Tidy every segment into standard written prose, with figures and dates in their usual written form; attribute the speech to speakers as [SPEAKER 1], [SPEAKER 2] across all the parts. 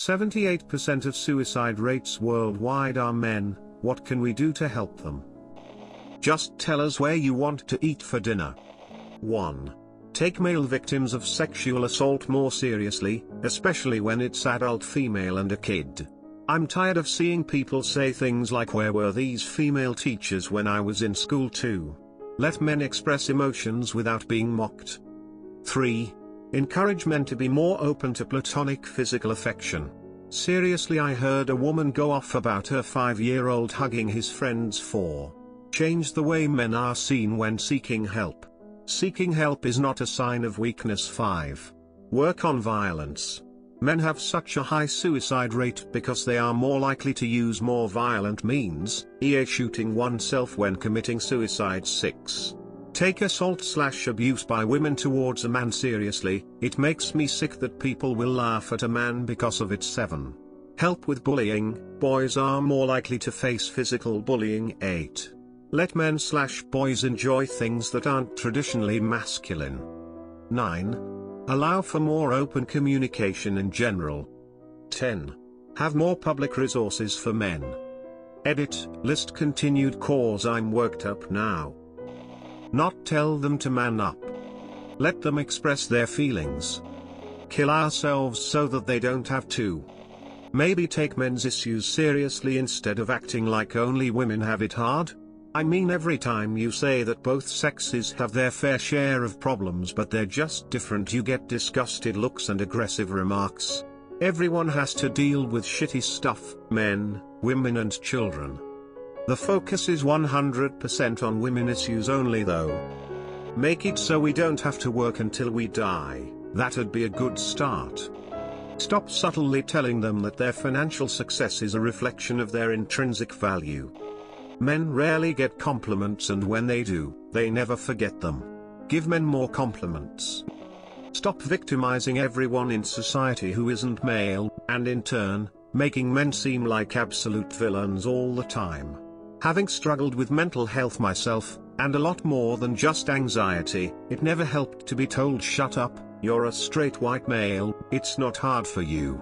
[SPEAKER 1] 78% of suicide rates worldwide are men. What can we do to help them? Just tell us where you want to eat for dinner. 1. Take male victims of sexual assault more seriously, especially when it's adult female and a kid. I'm tired of seeing people say things like, "Where were these female teachers when I was in school too?" Let men express emotions without being mocked. 3. Encourage men to be more open to platonic physical affection. Seriously, I heard a woman go off about her 5-year-old hugging his friends. 4. Change the way men are seen when seeking help. Seeking help is not a sign of weakness. 5. Work on violence. Men have such a high suicide rate because they are more likely to use more violent means, e.g. shooting oneself when committing suicide. 6. Take assault/abuse by women towards a man seriously. It makes me sick that people will laugh at a man because of it. 7. Help with bullying. Boys are more likely to face physical bullying. 8. Let men/boys enjoy things that aren't traditionally masculine. 9. Allow for more open communication in general. 10. Have more public resources for men. Edit, list continued cause I'm worked up now. Not tell them to man up. Let them express their feelings. Kill ourselves so that they don't have to. Maybe take men's issues seriously instead of acting like only women have it hard. I mean, every time you say that both sexes have their fair share of problems but they're just different, you get disgusted looks and aggressive remarks. Everyone has to deal with shitty stuff, men, women and children. The focus is 100% on women issues only though. Make it so we don't have to work until we die. That'd be a good start. Stop subtly telling them that their financial success is a reflection of their intrinsic value. Men rarely get compliments, and when they do, they never forget them. Give men more compliments. Stop victimizing everyone in society who isn't male, and in turn, making men seem like absolute villains all the time. Having struggled with mental health myself, and a lot more than just anxiety, it never helped to be told, "Shut up, you're a straight white male, it's not hard for you."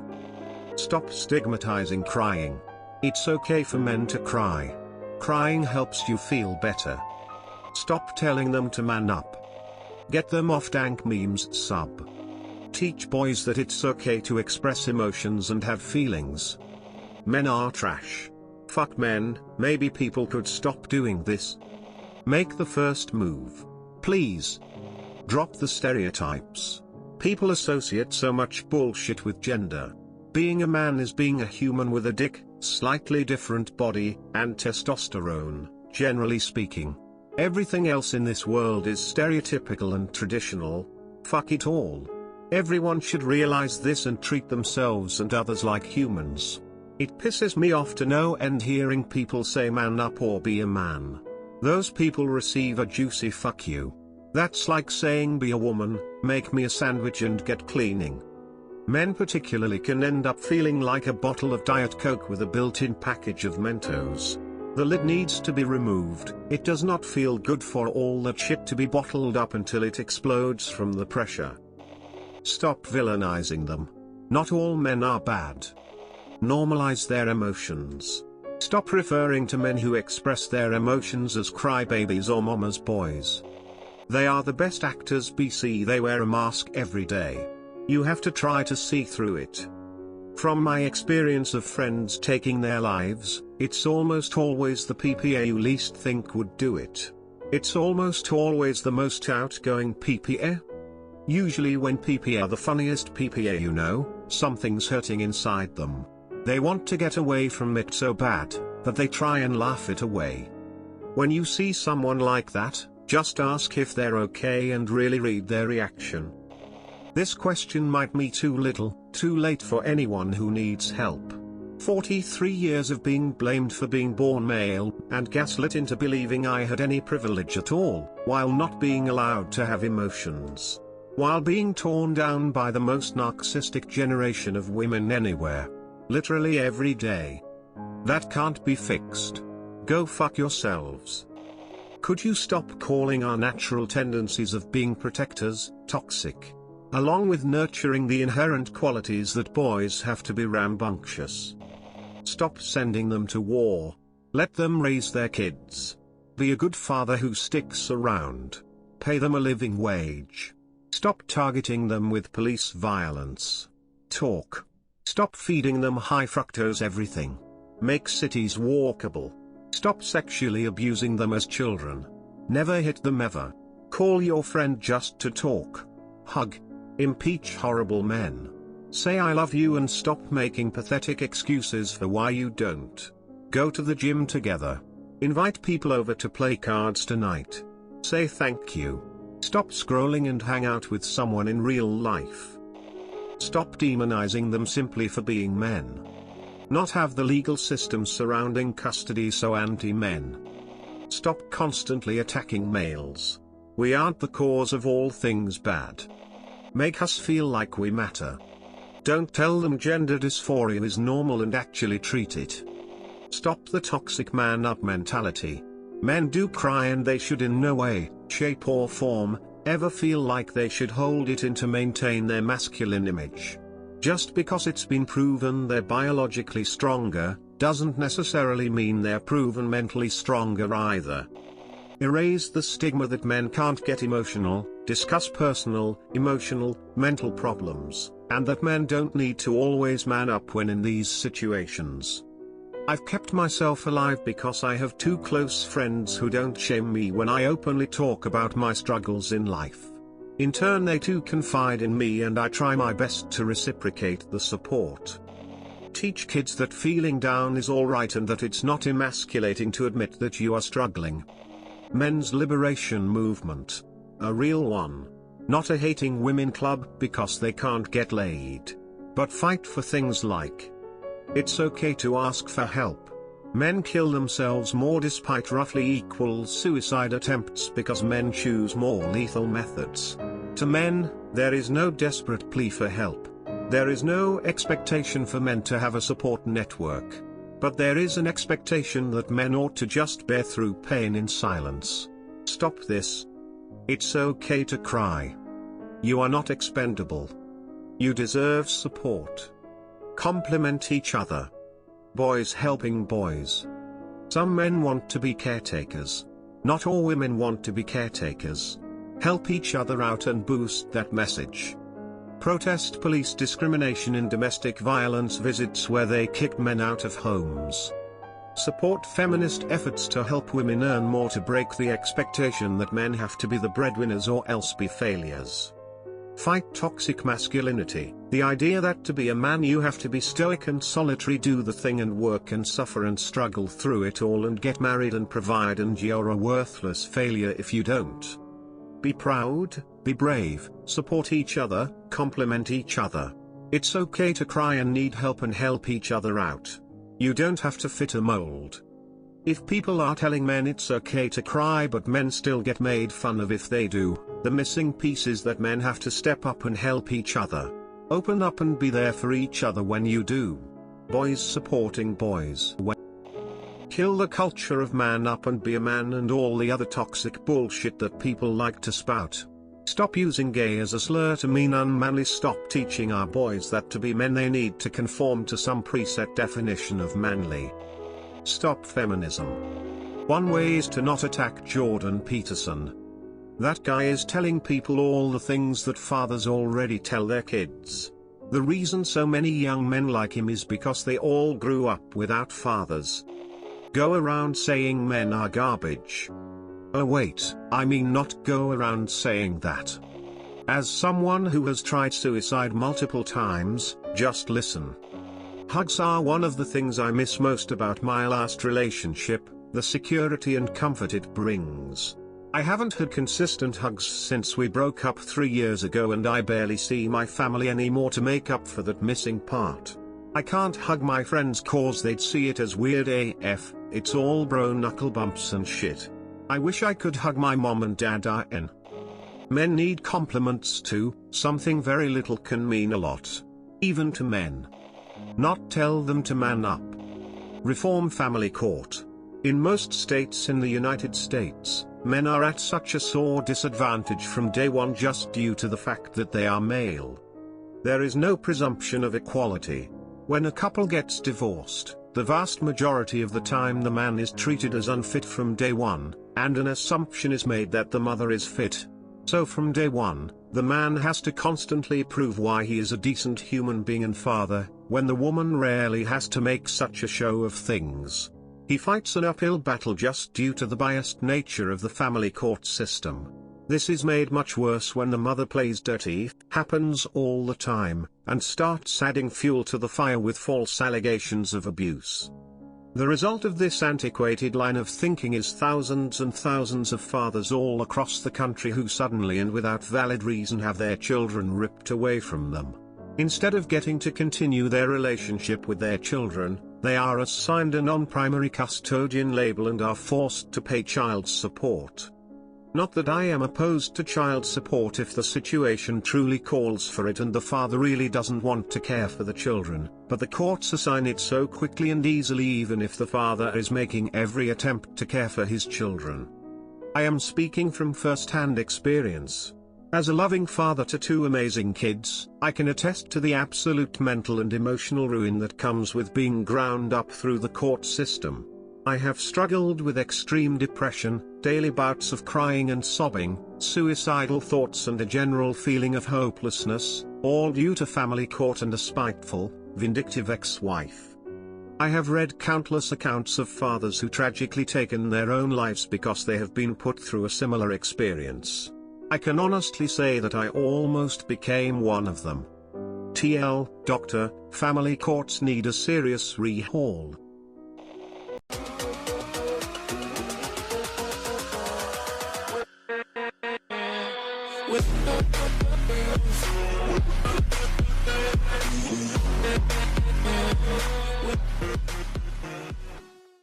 [SPEAKER 1] Stop stigmatizing crying. It's okay for men to cry. Crying helps you feel better. Stop telling them to man up. Get them off dank memes. Sub. Teach boys that it's okay to express emotions and have feelings. Men are trash. Fuck men. Maybe people could stop doing this. Make the first move. Please. Drop the stereotypes. People associate so much bullshit with gender. Being a man is being a human with a dick, slightly different body, and testosterone, generally speaking. Everything else in this world is stereotypical and traditional. Fuck it all. Everyone should realize this and treat themselves and others like humans. It pisses me off to no end hearing people say man up or be a man. Those people receive a juicy fuck you. That's like saying be a woman, make me a sandwich and get cleaning. Men particularly can end up feeling like a bottle of Diet Coke with a built-in package of Mentos. The lid needs to be removed. It does not feel good for all that shit to be bottled up until it explodes from the pressure. Stop villainizing them. Not all men are bad. Normalize their emotions. Stop referring to men who express their emotions as crybabies or mama's boys. They are the best actors. BC, they wear a mask every day. You have to try to see through it. From my experience of friends taking their lives, it's almost always the PPA you least think would do it. It's almost always the most outgoing PPA. Usually when PPA are the funniest PPA, you know, something's hurting inside them. They want to get away from it so bad, that they try and laugh it away. When you see someone like that, just ask if they're okay and really read their reaction. This question might be too little, too late for anyone who needs help. 43 years of being blamed for being born male, and gaslit into believing I had any privilege at all, while not being allowed to have emotions. While being torn down by the most narcissistic generation of women anywhere. Literally every day. That can't be fixed. Go fuck yourselves. Could you stop calling our natural tendencies of being protectors toxic? along with nurturing the inherent qualities that boys have to be rambunctious. Stop sending them to war. Let them raise their kids. Be a good father who sticks around. Pay them a living wage. Stop targeting them with police violence. Talk. Stop feeding them high fructose everything. Make cities walkable. Stop sexually abusing them as children. Never hit them ever. Call your friend just to talk. Hug. Impeach horrible men. Say I love you and stop making pathetic excuses for why you don't. Go to the gym together. Invite people over to play cards tonight. Say thank you. Stop scrolling and hang out with someone in real life. Stop demonizing them simply for being men. Not have the legal system surrounding custody so anti-men. Stop constantly attacking males. We aren't the cause of all things bad. Make us feel like we matter. Don't tell them gender dysphoria is normal and actually treat it. Stop the toxic man-up mentality. Men do cry and they should in no way, shape or form, ever feel like they should hold it in to maintain their masculine image. Just because it's been proven they're biologically stronger, doesn't necessarily mean they're proven mentally stronger either. Erase the stigma that men can't get emotional, discuss personal, emotional, mental problems, and that men don't need to always man up when in these situations. I've kept myself alive because I have two close friends who don't shame me when I openly talk about my struggles in life. In turn they too confide in me and I try my best to reciprocate the support. Teach kids that feeling down is alright and that it's not emasculating to admit that you are struggling. Men's liberation movement. A real one. Not a hating women club because they can't get laid. But fight for things like: it's okay to ask for help. Men kill themselves more despite roughly equal suicide attempts because men choose more lethal methods. To men, there is no desperate plea for help. There is no expectation for men to have a support network. But there is an expectation that men ought to just bear through pain in silence. Stop this. It's okay to cry. You are not expendable. You deserve support. Complement each other. Boys helping boys. Some men want to be caretakers. Not all women want to be caretakers. Help each other out and boost that message. Protest police discrimination in domestic violence visits where they kick men out of homes. Support feminist efforts to help women earn more to break the expectation that men have to be the breadwinners or else be failures. Fight toxic masculinity, the idea that to be a man you have to be stoic and solitary, do the thing and work and suffer and struggle through it all and get married and provide, and you're a worthless failure if you don't. Be proud, be brave, support each other, complement each other. It's okay to cry and need help and help each other out. You don't have to fit a mold. If people are telling men it's okay to cry but men still get made fun of if they do, the missing piece is that men have to step up and help each other. Open up and be there for each other when you do. Boys supporting boys. Kill the culture of man up and be a man and all the other toxic bullshit that people like to spout. Stop using gay as a slur to mean unmanly. Stop teaching our boys that to be men they need to conform to some preset definition of manly. Stop feminism. One way is to not attack Jordan Peterson. That guy is telling people all the things that fathers already tell their kids. The reason so many young men like him is because they all grew up without fathers. Go around saying men are garbage. Oh wait, I mean not go around saying that. As someone who has tried suicide multiple times, just listen. Hugs are one of the things I miss most about my last relationship, the security and comfort it brings. I haven't had consistent hugs since we broke up 3 years ago, and I barely see my family anymore to make up for that missing part. I can't hug my friends cause they'd see it as weird AF, it's all bro knuckle bumps and shit. I wish I could hug my mom and dad in. Men need compliments too, something very little can mean a lot. Even to men. Not tell them to man up. Reform family court. In most states in the United States, men are at such a sore disadvantage from day one just due to the fact that they are male. There is no presumption of equality. When a couple gets divorced, the vast majority of the time the man is treated as unfit from day one, and an assumption is made that the mother is fit. So from day one, the man has to constantly prove why he is a decent human being and father, when the woman rarely has to make such a show of things. He fights an uphill battle just due to the biased nature of the family court system. This is made much worse when the mother plays dirty, happens all the time, and starts adding fuel to the fire with false allegations of abuse. The result of this antiquated line of thinking is thousands and thousands of fathers all across the country who suddenly and without valid reason have their children ripped away from them. Instead of getting to continue their relationship with their children, they are assigned a non-primary custodian label and are forced to pay child support. Not that I am opposed to child support if the situation truly calls for it and the father really doesn't want to care for the children, but the courts assign it so quickly and easily even if the father is making every attempt to care for his children. I am speaking from first-hand experience. As a loving father to two amazing kids, I can attest to the absolute mental and emotional ruin that comes with being ground up through the court system. I have struggled with extreme depression, daily bouts of crying and sobbing, suicidal thoughts and a general feeling of hopelessness, all due to family court and a spiteful, vindictive ex-wife. I have read countless accounts of fathers who tragically taken their own lives because they have been put through a similar experience. I can honestly say that I almost became one of them. TL, doctor, family courts need a serious overhaul.